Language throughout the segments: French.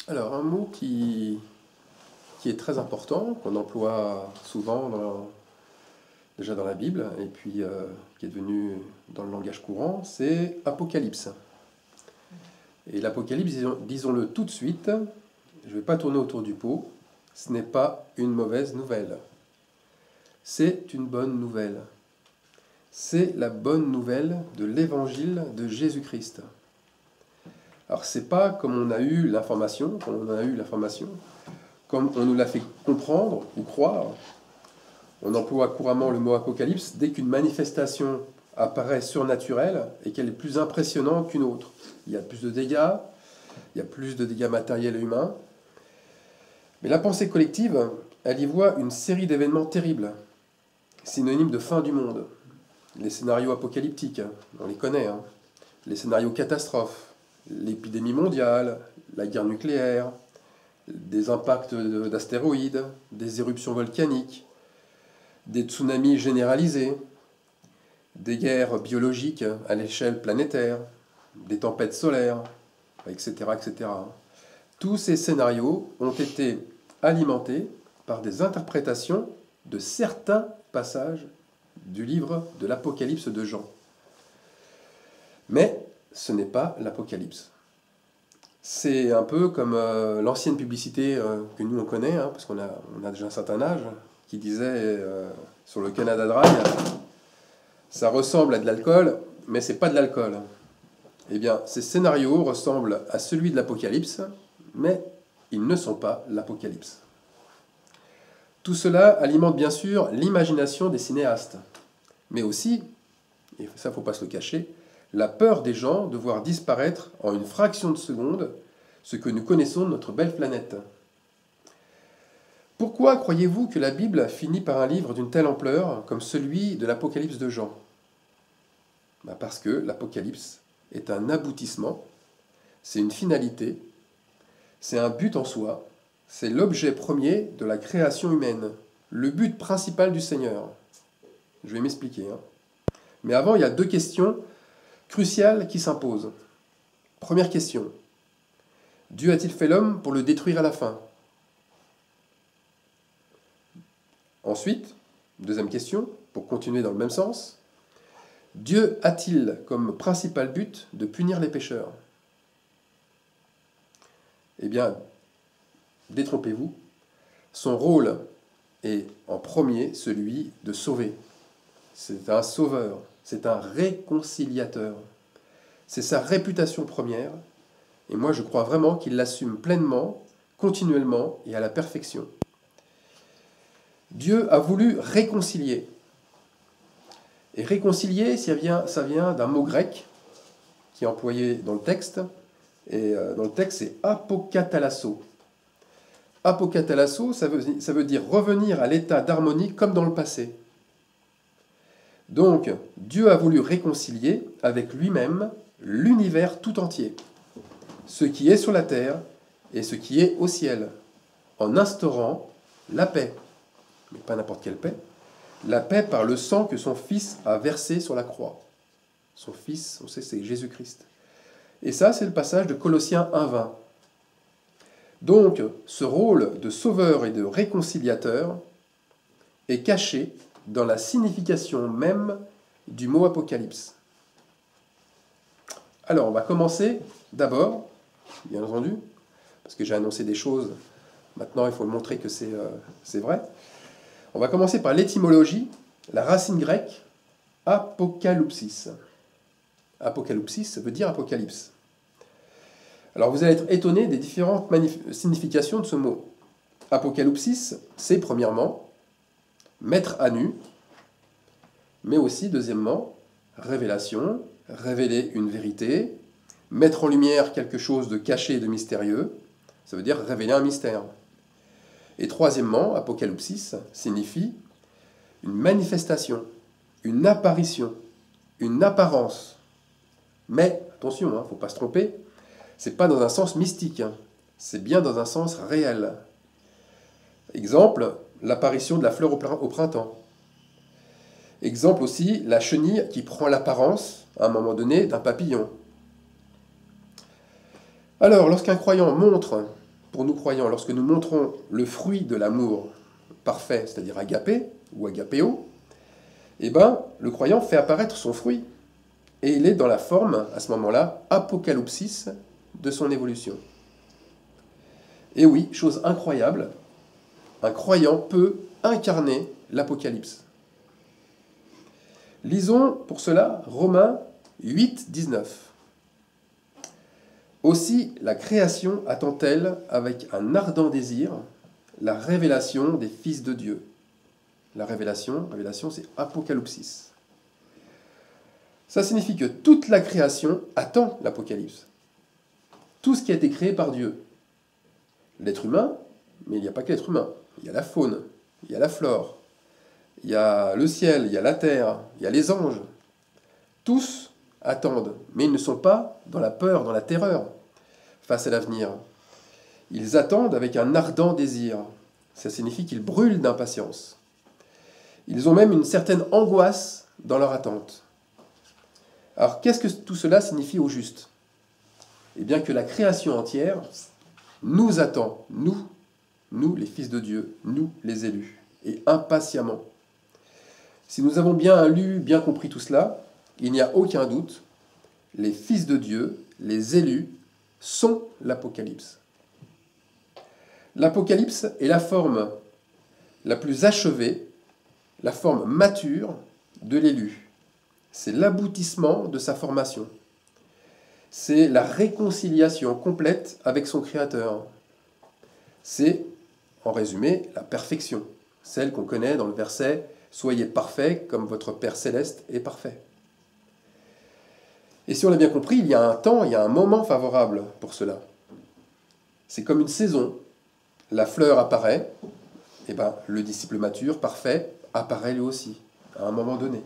Alors, un mot qui est très important, qu'on emploie souvent déjà dans la Bible, et puis qui est devenu dans le langage courant, c'est apocalypse. Et l'apocalypse, disons-le tout de suite, je ne vais pas tourner autour du pot, ce n'est pas une mauvaise nouvelle. C'est une bonne nouvelle. C'est la bonne nouvelle de l'évangile de Jésus-Christ. Alors, c'est pas comme on a eu l'information, comme on nous l'a fait comprendre ou croire. On emploie couramment le mot apocalypse dès qu'une manifestation apparaît surnaturelle et qu'elle est plus impressionnante qu'une autre. Il y a plus de dégâts, il y a plus de dégâts matériels et humains. Mais la pensée collective, elle y voit une série d'événements terribles, synonymes de fin du monde. Les scénarios apocalyptiques, on les connaît, hein. Les scénarios catastrophes, l'épidémie mondiale, la guerre nucléaire, des impacts d'astéroïdes, des éruptions volcaniques, des tsunamis généralisés, des guerres biologiques à l'échelle planétaire, des tempêtes solaires, etc., etc. Tous ces scénarios ont été alimentés par des interprétations de certains passages du livre de l'Apocalypse de Jean. Mais ce n'est pas l'Apocalypse. C'est un peu comme l'ancienne publicité que nous on connaît, hein, parce qu'on a déjà un certain âge, qui disait sur le Canada Dry, ça ressemble à de l'alcool, mais c'est pas de l'alcool. Eh bien, ces scénarios ressemblent à celui de l'Apocalypse, mais ils ne sont pas l'Apocalypse. Tout cela alimente bien sûr l'imagination des cinéastes, mais aussi, et ça il ne faut pas se le cacher, la peur des gens de voir disparaître en une fraction de seconde ce que nous connaissons de notre belle planète. Pourquoi croyez-vous que la Bible finit par un livre d'une telle ampleur comme celui de l'Apocalypse de Jean ? Parce que l'Apocalypse est un aboutissement, c'est une finalité, c'est un but en soi, c'est l'objet premier de la création humaine, le but principal du Seigneur. Je vais m'expliquer. Mais avant, il y a deux questions cruciales qui s'imposent. Première question. Dieu a-t-il fait l'homme pour le détruire à la fin ? Ensuite, deuxième question, pour continuer dans le même sens. Dieu a-t-il comme principal but de punir les pécheurs ? Eh bien, détrompez-vous, son rôle est en premier celui de sauver. C'est un sauveur, c'est un réconciliateur. C'est sa réputation première, et moi je crois vraiment qu'il l'assume pleinement, continuellement et à la perfection. Dieu a voulu réconcilier. Et réconcilier, ça vient d'un mot grec qui est employé dans le texte. Et dans le texte, c'est apokatalasso. Apokatalasso, ça veut dire revenir à l'état d'harmonie comme dans le passé. Donc, Dieu a voulu réconcilier avec lui-même l'univers tout entier, ce qui est sur la terre et ce qui est au ciel, en instaurant la paix. Mais pas n'importe quelle paix. La paix par le sang que son Fils a versé sur la croix. Son Fils, on sait, c'est Jésus-Christ. Et ça, c'est le passage de Colossiens 1,20. Donc, ce rôle de sauveur et de réconciliateur est caché dans la signification même du mot apocalypse. Alors, on va commencer d'abord, bien entendu, parce que j'ai annoncé des choses, maintenant il faut montrer que c'est vrai. On va commencer par l'étymologie, la racine grecque, apokalypsis. Apokalypsis, ça veut dire apocalypse. Alors vous allez être étonné des différentes significations de ce mot. Apokalypsis, c'est premièrement mettre à nu, mais aussi deuxièmement révélation, révéler une vérité, mettre en lumière quelque chose de caché et de mystérieux, ça veut dire révéler un mystère. Et troisièmement, apokalypsis signifie une manifestation, une apparition, une apparence. Mais attention, il ne faut pas se tromper, c'est pas dans un sens mystique, c'est bien dans un sens réel. Exemple, l'apparition de la fleur au printemps. Exemple aussi, la chenille qui prend l'apparence, à un moment donné, d'un papillon. Alors, lorsqu'un croyant montre pour nous croyants, lorsque nous montrons le fruit de l'amour parfait, c'est-à-dire agapé ou agapéo, eh ben, le croyant fait apparaître son fruit. Et il est dans la forme, à ce moment-là, apocalypsis de son évolution. Et oui, chose incroyable, un croyant peut incarner l'Apocalypse. Lisons pour cela Romains 8, 19. Aussi la création attend-elle avec un ardent désir la révélation des fils de Dieu. La révélation c'est apocalypsis. Ça signifie que toute la création attend l'Apocalypse. Tout ce qui a été créé par Dieu. L'être humain, mais il n'y a pas que l'être humain. Il y a la faune, il y a la flore, il y a le ciel, il y a la terre, il y a les anges. Tous attendent, mais ils ne sont pas dans la peur, dans la terreur face à l'avenir. Ils attendent avec un ardent désir. Ça signifie qu'ils brûlent d'impatience. Ils ont même une certaine angoisse dans leur attente. Alors, qu'est-ce que tout cela signifie au juste? Eh bien que la création entière nous attend, nous les fils de Dieu, nous les élus, et impatiemment. Si nous avons bien lu, bien compris tout cela, il n'y a aucun doute, les fils de Dieu, les élus, sont l'Apocalypse. L'Apocalypse est la forme la plus achevée, la forme mature de l'élu. C'est l'aboutissement de sa formation. C'est la réconciliation complète avec son Créateur. C'est, en résumé, la perfection, celle qu'on connaît dans le verset « Soyez parfaits comme votre Père céleste est parfait ». Et si on l'a bien compris, il y a un temps, il y a un moment favorable pour cela. C'est comme une saison. La fleur apparaît, et ben, le disciple mature, parfait, apparaît lui aussi, à un moment donné.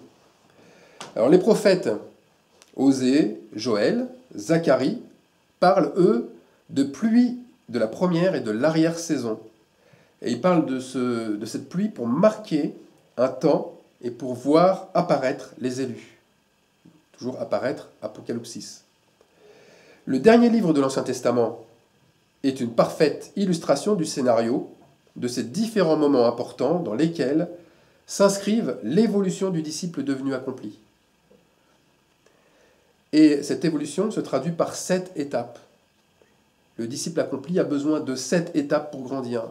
Alors les prophètes, Osée, Joël, Zacharie, parlent, eux, de pluie de la première et de l'arrière-saison. Et ils parlent de cette pluie pour marquer un temps et pour voir apparaître les élus. Toujours apparaître, Apocalypsis. Le dernier livre de l'Ancien Testament est une parfaite illustration du scénario de ces différents moments importants dans lesquels s'inscrivent l'évolution du disciple devenu accompli. Et cette évolution se traduit par 7 étapes. Le disciple accompli a besoin de 7 étapes pour grandir.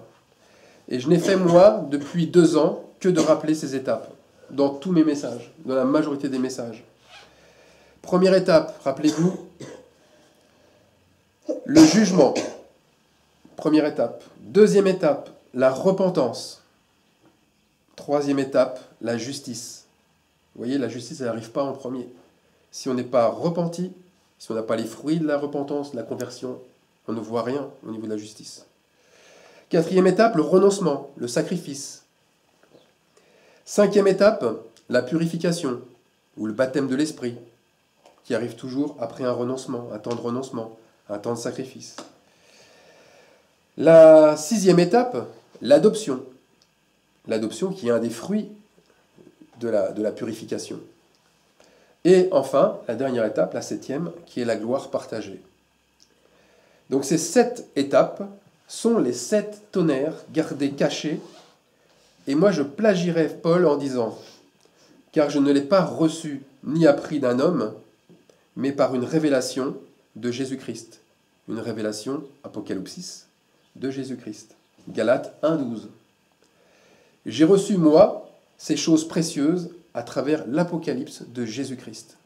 Et je n'ai fait, moi, depuis 2 ans, que de rappeler ces étapes dans tous mes messages, dans la majorité des messages. Première étape, rappelez-vous, le jugement. Première étape. Deuxième étape, la repentance. Troisième étape, la justice. Vous voyez, la justice, elle n'arrive pas en premier. Si on n'est pas repenti, si on n'a pas les fruits de la repentance, de la conversion, on ne voit rien au niveau de la justice. Quatrième étape, le renoncement, le sacrifice. Cinquième étape, la purification, ou le baptême de l'esprit, qui arrive toujours après un renoncement, un temps de renoncement, un temps de sacrifice. La 6e étape, l'adoption. L'adoption qui est un des fruits de la purification. Et enfin, la dernière étape, la 7e, qui est la gloire partagée. Donc ces 7 étapes sont les 7 tonnerres gardés cachés. Et moi, je plagierais Paul en disant « Car je ne l'ai pas reçu ni appris d'un homme, mais par une révélation de Jésus-Christ. » Une révélation, Apocalypsis, de Jésus-Christ. Galates 1,12. J'ai reçu, moi, ces choses précieuses à travers l'Apocalypse de Jésus-Christ.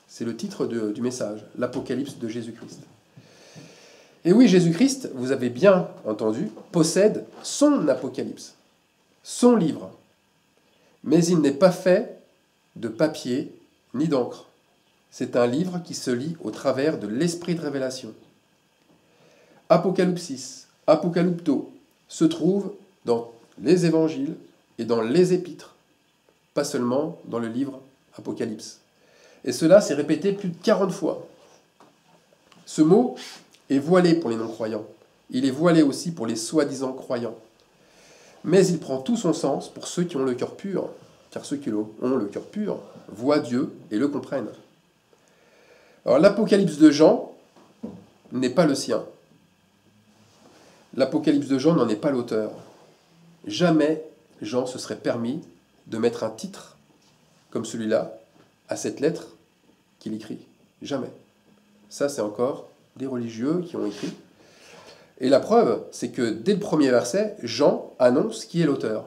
C'est le titre du message, l'Apocalypse de Jésus-Christ. Et oui, Jésus-Christ, vous avez bien entendu, possède son Apocalypse, son livre. Mais il n'est pas fait de papier ni d'encre. C'est un livre qui se lit au travers de l'esprit de révélation. Apocalypsis, Apocalypto, se trouve dans les évangiles et dans les épîtres, pas seulement dans le livre Apocalypse. Et cela s'est répété plus de 40 fois. Ce mot est voilé pour les non-croyants. Il est voilé aussi pour les soi-disant croyants. Mais il prend tout son sens pour ceux qui ont le cœur pur, car ceux qui ont le cœur pur voient Dieu et le comprennent. Alors l'Apocalypse de Jean n'est pas le sien. l'Apocalypse de Jean n'en est pas l'auteur. Jamais Jean se serait permis de mettre un titre comme celui-là à cette lettre qu'il écrit. Jamais. Ça, c'est encore des religieux qui ont écrit. Et la preuve, c'est que dès le premier verset, Jean annonce qui est l'auteur.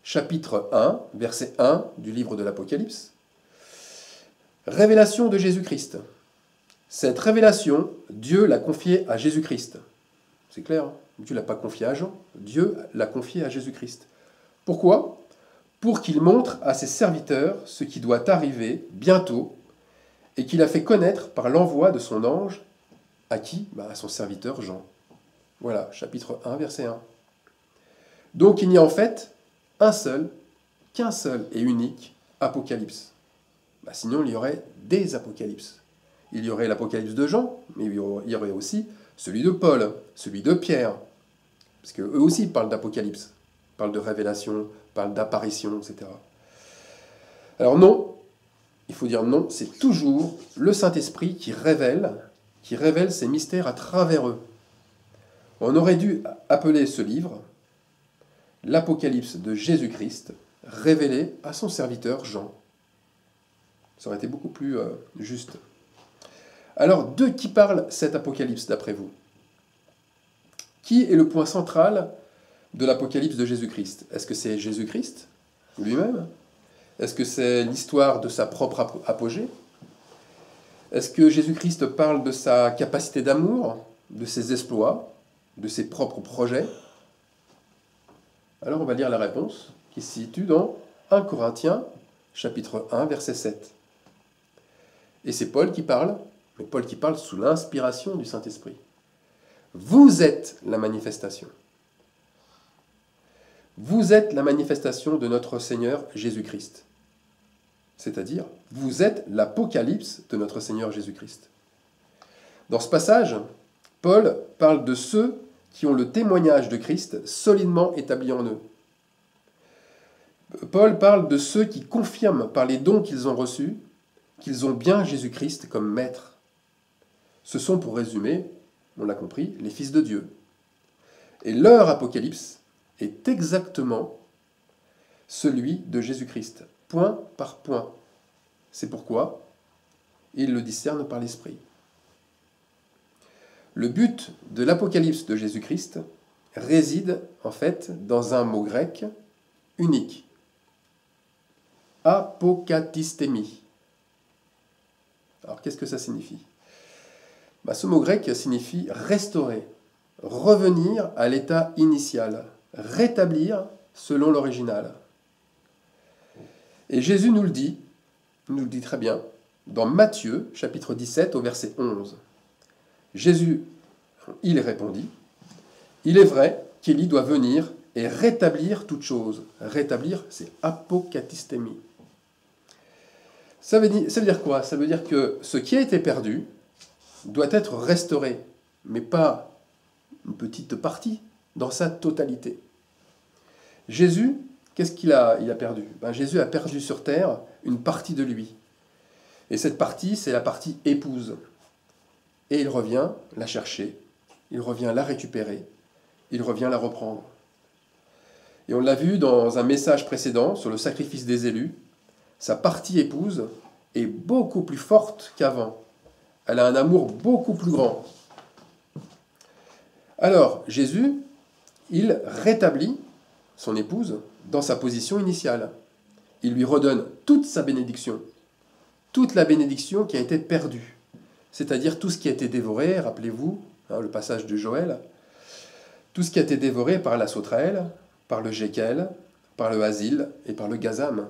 Chapitre 1, verset 1 du livre de l'Apocalypse. Révélation de Jésus-Christ. Cette révélation, Dieu l'a confiée à Jésus-Christ. C'est clair, hein? Dieu ne l'a pas confiée à Jean, Dieu l'a confiée à Jésus-Christ. Pourquoi? Pour qu'il montre à ses serviteurs ce qui doit arriver bientôt et qu'il a fait connaître par l'envoi de son ange à qui? À son serviteur Jean. Voilà, chapitre 1, verset 1. Donc il n'y a en fait qu'un seul et unique Apocalypse. Sinon il y aurait des Apocalypses. Il y aurait l'Apocalypse de Jean, mais il y aurait aussi celui de Paul, celui de Pierre. Parce qu'eux aussi parlent d'Apocalypse, parlent de révélation, parlent d'apparition, etc. Alors non, il faut dire non, c'est toujours le Saint-Esprit qui révèle ces mystères à travers eux. On aurait dû appeler ce livre l'Apocalypse de Jésus-Christ, révélé à son serviteur Jean. Ça aurait été beaucoup plus juste. Alors, de qui parle cet Apocalypse, d'après vous? Qui est le point central de l'Apocalypse de Jésus-Christ? Est-ce que c'est Jésus-Christ lui-même? Est-ce que c'est l'histoire de sa propre apogée? Est-ce que Jésus-Christ parle de sa capacité d'amour, de ses exploits, de ses propres projets? Alors on va lire la réponse qui se situe dans 1 Corinthiens, chapitre 1, verset 7. Et c'est Paul qui parle, mais Paul qui parle sous l'inspiration du Saint-Esprit. Vous êtes la manifestation. Vous êtes la manifestation de notre Seigneur Jésus-Christ. C'est-à-dire, vous êtes l'Apocalypse de notre Seigneur Jésus-Christ. Dans ce passage, Paul parle de ceux qui ont le témoignage de Christ solidement établi en eux. Paul parle de ceux qui confirment par les dons qu'ils ont reçus qu'ils ont bien Jésus-Christ comme maître. Ce sont, pour résumer, on l'a compris, les fils de Dieu. Et leur Apocalypse est exactement celui de Jésus-Christ, point par point. C'est pourquoi ils le discernent par l'Esprit. Le but de l'Apocalypse de Jésus-Christ réside en fait dans un mot grec unique. Apokatistemi. Alors qu'est-ce que ça signifie? Ce mot grec signifie restaurer, revenir à l'état initial, rétablir selon l'original. Et Jésus nous le dit très bien, dans Matthieu, chapitre 17, au verset 11. Jésus, il répondit, « Il est vrai qu'Élie doit venir et rétablir toute chose. » Rétablir, c'est apokatistemi. Ça veut dire quoi? Ça veut dire que ce qui a été perdu doit être restauré, mais pas une petite partie, dans sa totalité. Jésus, qu'est-ce qu'il a perdu? Jésus a perdu sur terre une partie de lui. Et cette partie, c'est la partie épouse. Et il revient la chercher, il revient la récupérer, il revient la reprendre. Et on l'a vu dans un message précédent sur le sacrifice des élus, sa partie épouse est beaucoup plus forte qu'avant. Elle a un amour beaucoup plus grand. Alors, Jésus, il rétablit son épouse dans sa position initiale. Il lui redonne toute sa bénédiction, toute la bénédiction qui a été perdue. C'est-à-dire tout ce qui a été dévoré, rappelez-vous, le passage de Joël, tout ce qui a été dévoré par la sauterelle, par le Jékel, par le Hasil et par le Gazam.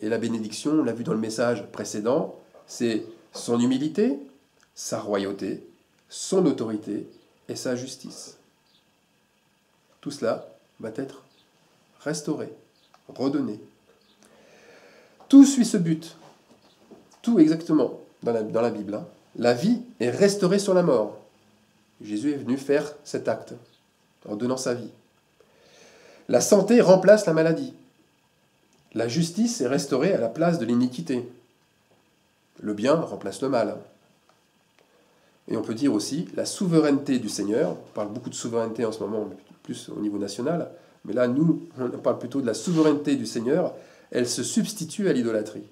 Et la bénédiction, on l'a vu dans le message précédent, c'est son humilité, sa royauté, son autorité et sa justice. Tout cela va être restauré, redonné. Tout suit ce but. Tout exactement dans la Bible. La vie est restaurée sur la mort. Jésus est venu faire cet acte en donnant sa vie. La santé remplace la maladie. La justice est restaurée à la place de l'iniquité. Le bien remplace le mal. Et on peut dire aussi la souveraineté du Seigneur. On parle beaucoup de souveraineté en ce moment, plus au niveau national. Mais là, nous, on parle plutôt de la souveraineté du Seigneur. Elle se substitue à l'idolâtrie.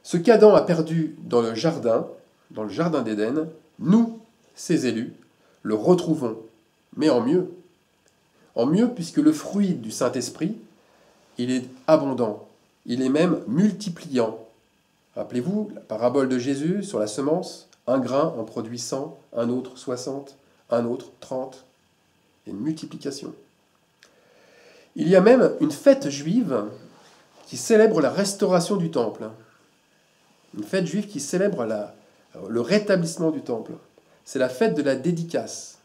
Ce qu'Adam a perdu dans le jardin d'Éden, nous, ses élus, le retrouvons, mais en mieux. En mieux, puisque le fruit du Saint-Esprit, il est abondant, il est même multipliant. Rappelez-vous la parabole de Jésus sur la semence, un grain en produit 100, un autre 60, un autre 30. Il y a une multiplication. Il y a même une fête juive qui célèbre la restauration du temple. Une fête juive qui célèbre le rétablissement du temple. C'est la fête de la dédicace.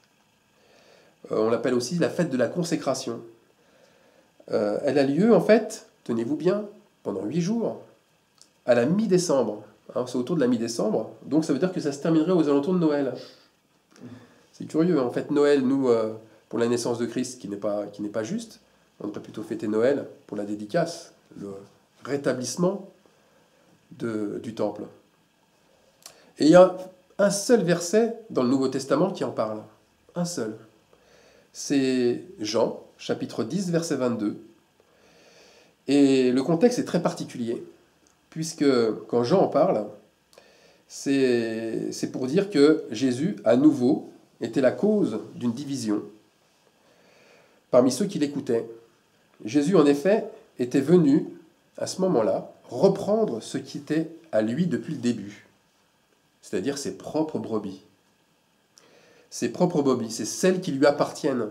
On l'appelle aussi la fête de la consécration. Elle a lieu, en fait, tenez-vous bien, pendant 8 jours, à la mi-décembre. Hein, c'est autour de la mi-décembre, donc ça veut dire que ça se terminerait aux alentours de Noël. C'est curieux, en fait, Noël, nous, pour la naissance de Christ, qui n'est pas juste, on devrait plutôt fêter Noël pour la dédicace, le rétablissement du temple. Et il y a un seul verset dans le Nouveau Testament qui en parle. Un seul. C'est Jean, chapitre 10, verset 22. Et le contexte est très particulier, puisque quand Jean en parle, c'est pour dire que Jésus, à nouveau, était la cause d'une division parmi ceux qui l'écoutaient. Jésus, en effet, était venu, à ce moment-là, reprendre ce qui était à lui depuis le début, c'est-à-dire ses propres brebis. Ses propres brebis, c'est celles qui lui appartiennent,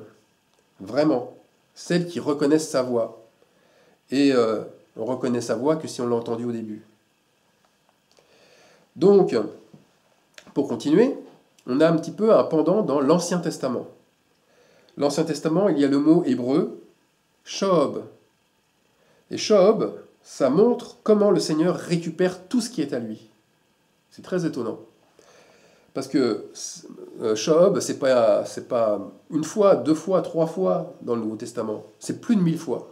vraiment, celles qui reconnaissent sa voix. Et on reconnaît sa voix que si on l'a entendue au début. Donc, pour continuer, on a un petit peu un pendant dans l'Ancien Testament. L'Ancien Testament, il y a le mot hébreu « shob ». Et « shob », ça montre comment le Seigneur récupère tout ce qui est à lui. C'est très étonnant. Parce que shob, c'est pas une fois, 2 fois, 3 fois dans le Nouveau Testament. C'est plus de 1000 fois.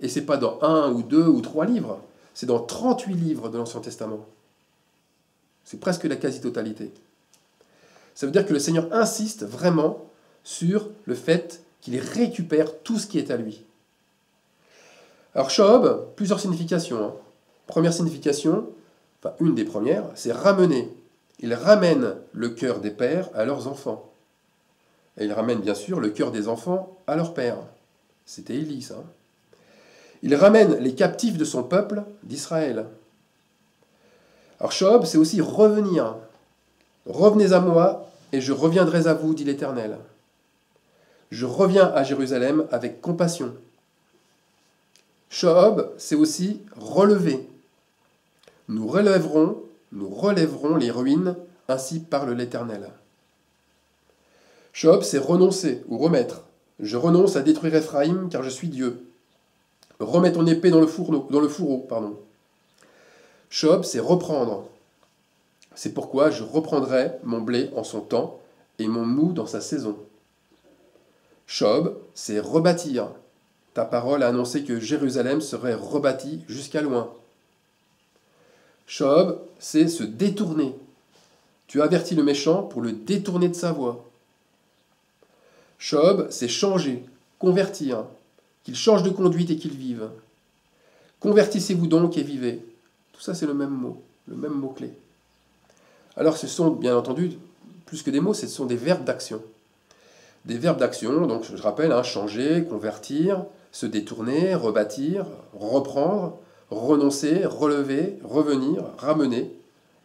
Et c'est pas dans 1 ou 2 ou 3 livres. C'est dans 38 livres de l'Ancien Testament. C'est presque la quasi-totalité. Ça veut dire que le Seigneur insiste vraiment sur le fait qu'il récupère tout ce qui est à lui. Alors, Shob, plusieurs significations. Hein. Première signification, enfin une des premières, c'est ramener. Il ramène le cœur des pères à leurs enfants. Et il ramène bien sûr le cœur des enfants à leur père. C'était Élie, ça. Il ramène les captifs de son peuple, d'Israël. Alors, Shob, c'est aussi revenir. Revenez à moi, et je reviendrai à vous, dit l'Éternel. Je reviens à Jérusalem avec compassion. Shob, c'est aussi relever. Nous relèverons les ruines, ainsi parle l'Éternel. Shob, c'est renoncer ou remettre. Je renonce à détruire Éphraïm, car je suis Dieu. Remets ton épée dans le fourreau. Shob, c'est reprendre. C'est pourquoi je reprendrai mon blé en son temps et mon mou dans sa saison. Shob, c'est rebâtir. Ta parole a annoncé que Jérusalem serait rebâtie jusqu'à loin. Shob, c'est se détourner. Tu avertis le méchant pour le détourner de sa voie. Shob, c'est changer, convertir, qu'il change de conduite et qu'il vive. Convertissez-vous donc et vivez. Tout ça, c'est le même mot-clé. Alors, ce sont, bien entendu, plus que des mots, ce sont des verbes d'action. Des verbes d'action, donc je rappelle, hein, changer, convertir, se détourner, rebâtir, reprendre, renoncer, relever, revenir, ramener.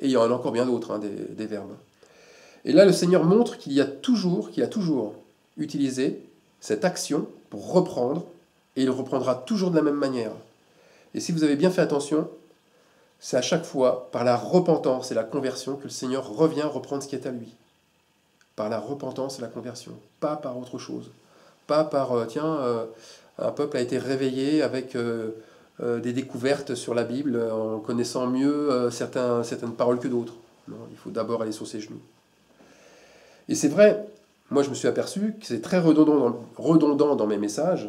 Et il y en a encore bien d'autres, hein, des verbes. Et là, le Seigneur montre qu'il a toujours utilisé cette action pour reprendre, et il reprendra toujours de la même manière. Et si vous avez bien fait attention, c'est à chaque fois par la repentance et la conversion que le Seigneur revient reprendre ce qui est à lui. Par la repentance et la conversion, pas par autre chose. Pas par, un peuple a été réveillé avec des découvertes sur la Bible en connaissant mieux certaines paroles que d'autres. Non, il faut d'abord aller sur ses genoux. Et c'est vrai, moi je me suis aperçu que c'est très redondant dans mes messages.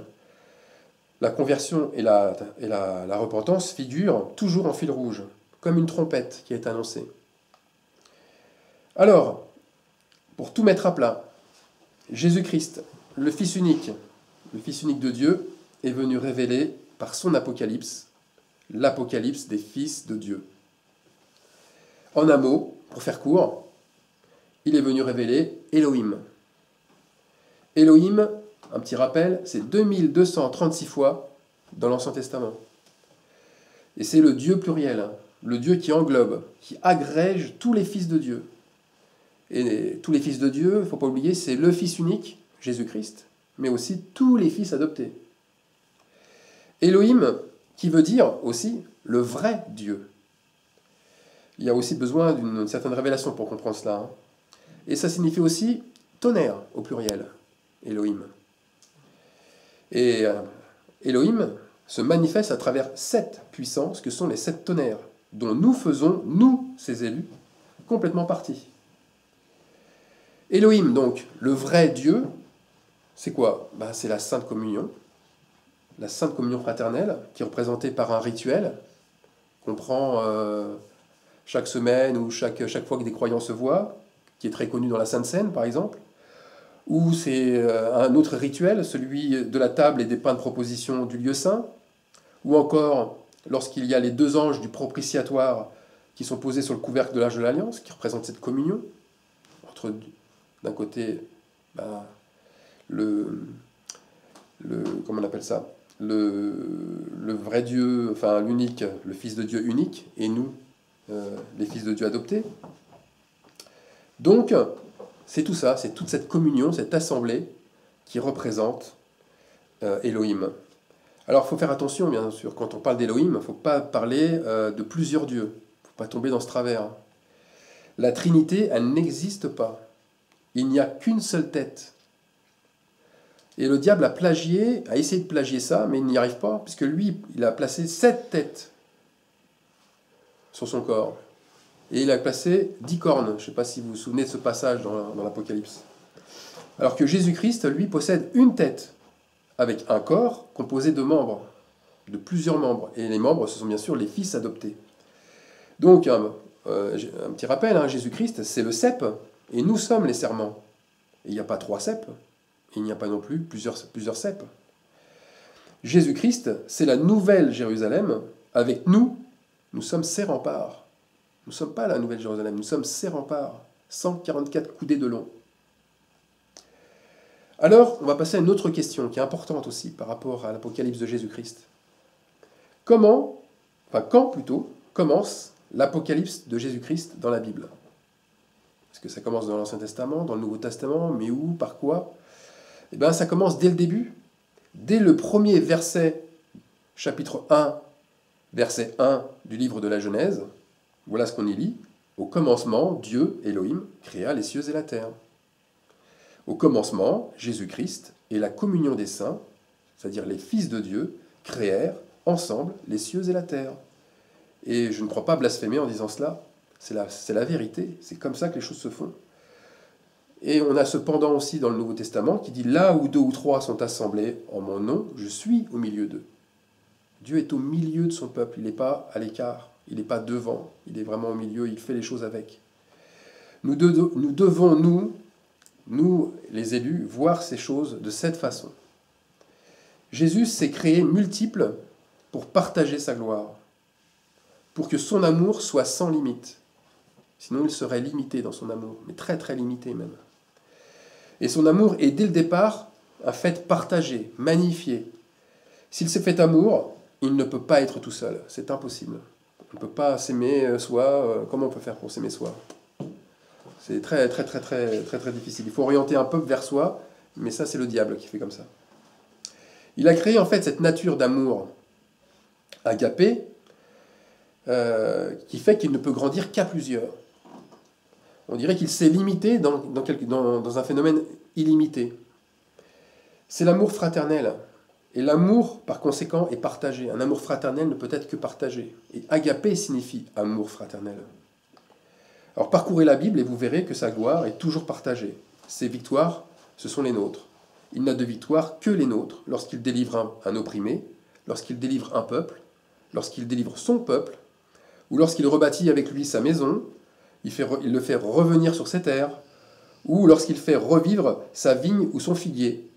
La conversion et la repentance figurent toujours en fil rouge, comme une trompette qui est annoncée. Alors, pour tout mettre à plat, Jésus-Christ, le Fils unique de Dieu, est venu révéler par son Apocalypse, l'Apocalypse des fils de Dieu. En un mot, pour faire court, il est venu révéler Elohim. Elohim, un petit rappel, c'est 2236 fois dans l'Ancien Testament. Et c'est le Dieu pluriel, le Dieu qui englobe, qui agrège tous les fils de Dieu. Et tous les fils de Dieu, il ne faut pas oublier, c'est le Fils unique, Jésus-Christ, mais aussi tous les fils adoptés. Elohim, qui veut dire aussi le vrai Dieu. Il y a aussi besoin d'une certaine révélation pour comprendre cela. Hein. Et ça signifie aussi tonnerre au pluriel, Elohim. Et Elohim se manifeste à travers 7 puissances que sont les 7 tonnerres, dont nous faisons, nous, ces élus, complètement partie. Elohim, donc, le vrai Dieu, c'est quoi? C'est la Sainte Communion fraternelle, qui est représentée par un rituel qu'on prend chaque semaine ou chaque fois que des croyants se voient, qui est très connu dans la Sainte Seine, par exemple, ou c'est un autre rituel, celui de la table et des pains de proposition du lieu saint, ou encore lorsqu'il y a les 2 anges du propitiatoire qui sont posés sur le couvercle de l'Arche de l'Alliance, qui représente cette communion, entre d'un côté comment on appelle ça, le vrai Dieu, enfin l'unique, le Fils de Dieu unique, et nous, les fils de Dieu adoptés. Donc, c'est tout ça, c'est toute cette communion, cette assemblée qui représente Elohim. Alors, il faut faire attention, bien sûr, quand on parle d'Elohim, il ne faut pas parler de plusieurs dieux. Il ne faut pas tomber dans ce travers. La Trinité, elle n'existe pas. Il n'y a qu'une seule tête. Et le diable a essayé de plagier ça, mais il n'y arrive pas, puisque lui, il a placé 7 têtes sur son corps. Et il a placé 10 cornes. Je ne sais pas si vous vous souvenez de ce passage dans l'Apocalypse. Alors que Jésus-Christ, lui, possède une tête, avec un corps composé de membres, de plusieurs membres. Et les membres, ce sont bien sûr les fils adoptés. Donc, un petit rappel, Jésus-Christ, c'est le cep, et nous sommes les serments. Et il n'y a pas 3 ceps, et il n'y a pas non plus plusieurs ceps. Jésus-Christ, c'est la nouvelle Jérusalem. Avec nous, nous sommes ses remparts. Nous ne sommes pas la nouvelle Jérusalem, nous sommes ses remparts. 144 coudées de long. Alors, on va passer à une autre question qui est importante aussi par rapport à l'Apocalypse de Jésus-Christ. Quand plutôt, commence l'Apocalypse de Jésus-Christ dans la Bible? Est-ce que ça commence dans l'Ancien Testament, dans le Nouveau Testament, mais où, par quoi? Eh bien, ça commence dès le début, dès le premier verset, chapitre 1, verset 1 du livre de la Genèse. Voilà ce qu'on y lit. Au commencement, Dieu, Elohim, créa les cieux et la terre. Au commencement, Jésus-Christ et la communion des saints, c'est-à-dire les fils de Dieu, créèrent ensemble les cieux et la terre. Et je ne crois pas blasphémer en disant cela. C'est la vérité. C'est comme ça que les choses se font. Et on a cependant aussi dans le Nouveau Testament qui dit « Là où 2 ou 3 sont assemblés en mon nom, je suis au milieu d'eux. » Dieu est au milieu de son peuple. Il n'est pas à l'écart. Il n'est pas devant. Il est vraiment au milieu. Il fait les choses avec. Nous devons, nous, les élus, voir ces choses de cette façon. Jésus s'est créé multiple pour partager sa gloire, pour que son amour soit sans limite. Sinon, il serait limité dans son amour, mais très très limité même. Et son amour est dès le départ un fait partagé, magnifié. S'il s'est fait amour, il ne peut pas être tout seul. C'est impossible. On ne peut pas s'aimer soi. Comment on peut faire pour s'aimer soi? C'est très très très très très très difficile. Il faut orienter un peuple vers soi, mais ça c'est le diable qui fait comme ça. Il a créé en fait cette nature d'amour agapé qui fait qu'il ne peut grandir qu'à plusieurs. On dirait qu'il s'est limité dans un phénomène illimité. C'est l'amour fraternel. Et l'amour, par conséquent, est partagé. Un amour fraternel ne peut être que partagé. Et agapé signifie amour fraternel. Alors parcourez la Bible et vous verrez que sa gloire est toujours partagée. Ses victoires, ce sont les nôtres. Il n'a de victoire que les nôtres lorsqu'il délivre un opprimé, lorsqu'il délivre un peuple, lorsqu'il délivre son peuple, ou lorsqu'il rebâtit avec lui sa maison, il le fait revenir sur ses terres, ou lorsqu'il fait revivre sa vigne ou son figuier.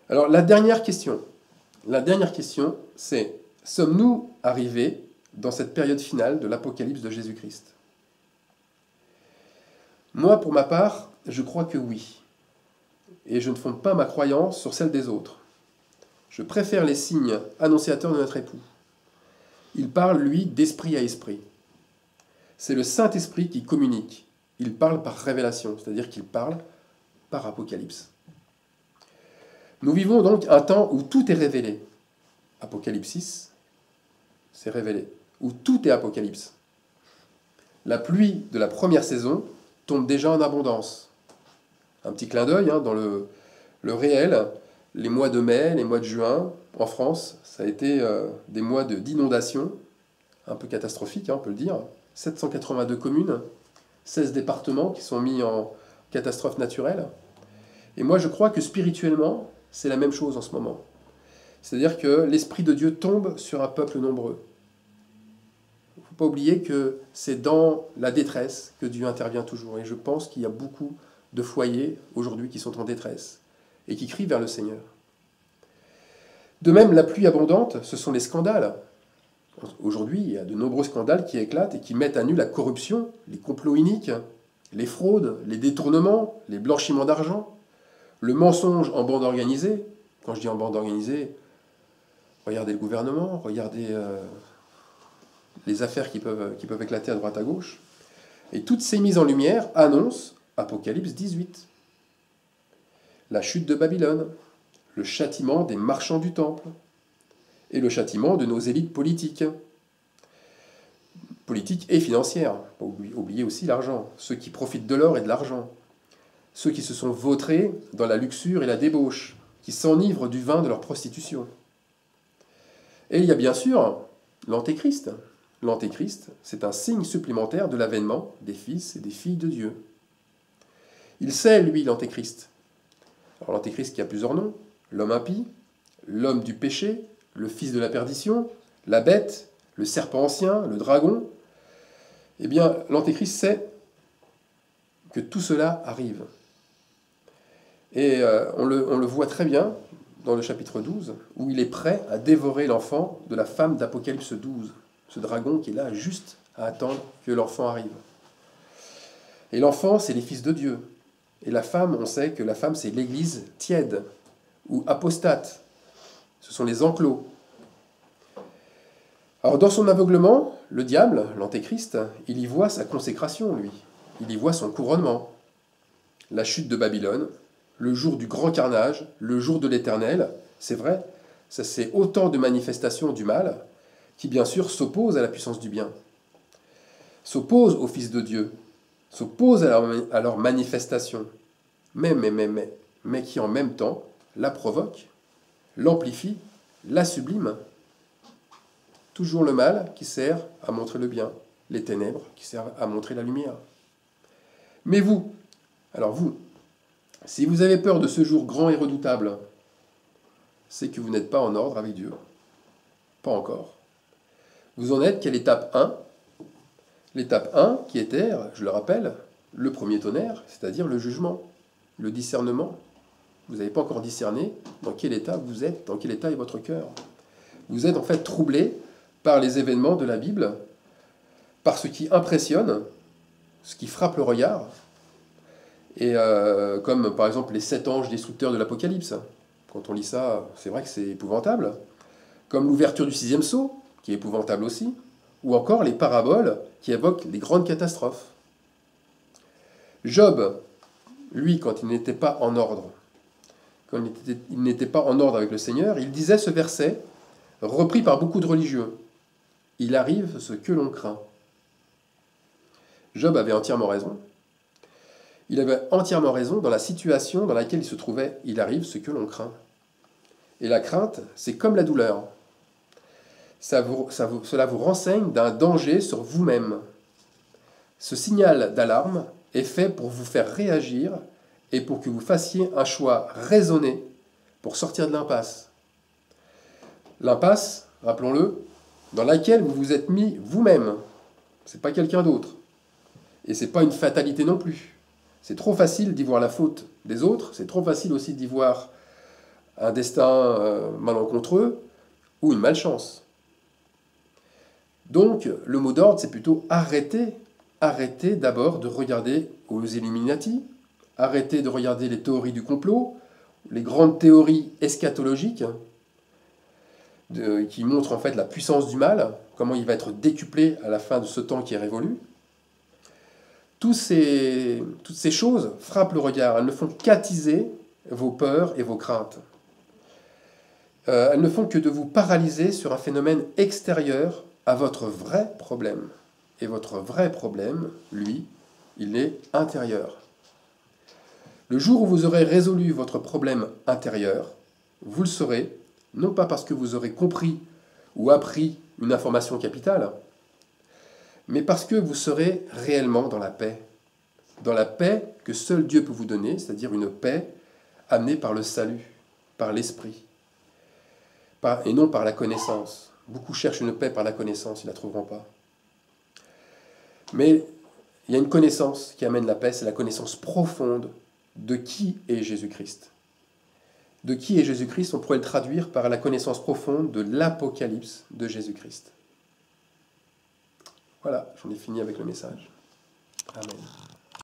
Alors la dernière question, c'est, sommes-nous arrivés dans cette période finale de l'Apocalypse de Jésus-Christ? Moi, pour ma part, je crois que oui. Et je ne fonde pas ma croyance sur celle des autres. Je préfère les signes annonciateurs de notre époux. Il parle, lui, d'esprit à esprit. C'est le Saint-Esprit qui communique. Il parle par révélation, c'est-à-dire qu'il parle par apocalypse. Nous vivons donc un temps où tout est révélé. Apocalypse 6, c'est révélé. Où tout est apocalypse. La pluie de la première saison tombe déjà en abondance. Un petit clin d'œil dans le réel. Les mois de mai, les mois de juin, en France, ça a été des mois d'inondation, un peu catastrophiques, on peut le dire. 782 communes, 16 départements qui sont mis en catastrophe naturelle. Et moi, je crois que spirituellement, c'est la même chose en ce moment. C'est-à-dire que l'Esprit de Dieu tombe sur un peuple nombreux. Il ne faut pas oublier que c'est dans la détresse que Dieu intervient toujours. Et je pense qu'il y a beaucoup de foyers aujourd'hui qui sont en détresse et qui crient vers le Seigneur. De même, la pluie abondante, ce sont les scandales. Aujourd'hui, il y a de nombreux scandales qui éclatent et qui mettent à nu la corruption, les complots iniques, les fraudes, les détournements, les blanchiments d'argent, le mensonge en bande organisée. Quand je dis en bande organisée, regardez le gouvernement, regardez les affaires qui peuvent éclater à droite à gauche. Et toutes ces mises en lumière annoncent Apocalypse 18. La chute de Babylone, le châtiment des marchands du temple, et le châtiment de nos élites politiques et financières. Pas oublier aussi l'argent, ceux qui profitent de l'or et de l'argent, ceux qui se sont vautrés dans la luxure et la débauche, qui s'enivrent du vin de leur prostitution. Et il y a bien sûr l'Antéchrist. L'Antéchrist, c'est un signe supplémentaire de l'avènement des fils et des filles de Dieu. Il sait, lui, l'Antéchrist. Alors l'Antéchrist qui a plusieurs noms, l'homme impie, l'homme du péché, le fils de la perdition, la bête, le serpent ancien, le dragon. Eh bien, l'Antéchrist sait que tout cela arrive. Et on le voit très bien dans le chapitre 12, où il est prêt à dévorer l'enfant de la femme d'Apocalypse 12. Ce dragon qui est là juste à attendre que l'enfant arrive. Et l'enfant, c'est les fils de Dieu. Et la femme, on sait que la femme, c'est l'Église tiède ou apostate. Ce sont les enclos. Alors dans son aveuglement, le diable, l'Antéchrist, il y voit sa consécration, lui. Il y voit son couronnement. La chute de Babylone, le jour du grand carnage, le jour de l'Éternel, c'est vrai, ça c'est autant de manifestations du mal qui bien sûr s'opposent à la puissance du bien, s'opposent aux fils de Dieu, s'opposent à leur manifestation, mais qui en même temps la provoquent, l'amplifient, la subliment. Toujours le mal qui sert à montrer le bien, les ténèbres qui servent à montrer la lumière. Mais vous, alors vous, si vous avez peur de ce jour grand et redoutable, c'est que vous n'êtes pas en ordre avec Dieu. Pas encore. Vous en êtes qu'à l'étape 1. L'étape 1 qui était, je le rappelle, le premier tonnerre, c'est-à-dire le jugement, le discernement. Vous n'avez pas encore discerné dans quel état vous êtes, dans quel état est votre cœur. Vous êtes en fait troublé par les événements de la Bible, par ce qui impressionne, ce qui frappe le regard, et comme par exemple les 7 anges destructeurs de l'Apocalypse. Quand on lit ça, c'est vrai que c'est épouvantable. Comme l'ouverture du 6e sceau, qui est épouvantable aussi, ou encore les paraboles qui évoquent les grandes catastrophes. Job, lui, quand il n'était pas en ordre, quand il n'était pas en ordre avec le Seigneur, il disait ce verset, repris par beaucoup de religieux. Il arrive ce que l'on craint. Job avait entièrement raison. Il avait entièrement raison dans la situation dans laquelle il se trouvait. Il arrive ce que l'on craint. Et la crainte, c'est comme la douleur. Cela vous renseigne d'un danger sur vous-même. Ce signal d'alarme est fait pour vous faire réagir et pour que vous fassiez un choix raisonné pour sortir de l'impasse. L'impasse, rappelons-le, dans laquelle vous vous êtes mis vous-même. c'est pas quelqu'un d'autre. Et c'est pas une fatalité non plus. C'est trop facile d'y voir la faute des autres, c'est trop facile aussi d'y voir un destin malencontreux ou une malchance. Donc, le mot d'ordre, c'est plutôt arrêter. Arrêtez d'abord de regarder aux Illuminati, arrêtez de regarder les théories du complot, les grandes théories eschatologiques qui montrent en fait la puissance du mal, comment il va être décuplé à la fin de ce temps qui est révolu. Toutes ces choses frappent le regard, elles ne font qu'attiser vos peurs et vos craintes. Elles ne font que de vous paralyser sur un phénomène extérieur à votre vrai problème. Et votre vrai problème, lui, il est intérieur. Le jour où vous aurez résolu votre problème intérieur, vous le saurez, non pas parce que vous aurez compris ou appris une information capitale, mais parce que vous serez réellement dans la paix que seul Dieu peut vous donner, c'est-à-dire une paix amenée par le salut, par l'esprit, et non par la connaissance. Beaucoup cherchent une paix par la connaissance, ils ne la trouveront pas. Mais il y a une connaissance qui amène la paix, c'est la connaissance profonde de qui est Jésus-Christ. De qui est Jésus-Christ, on pourrait le traduire par la connaissance profonde de l'Apocalypse de Jésus-Christ. Voilà, j'en ai fini avec le message. Amen.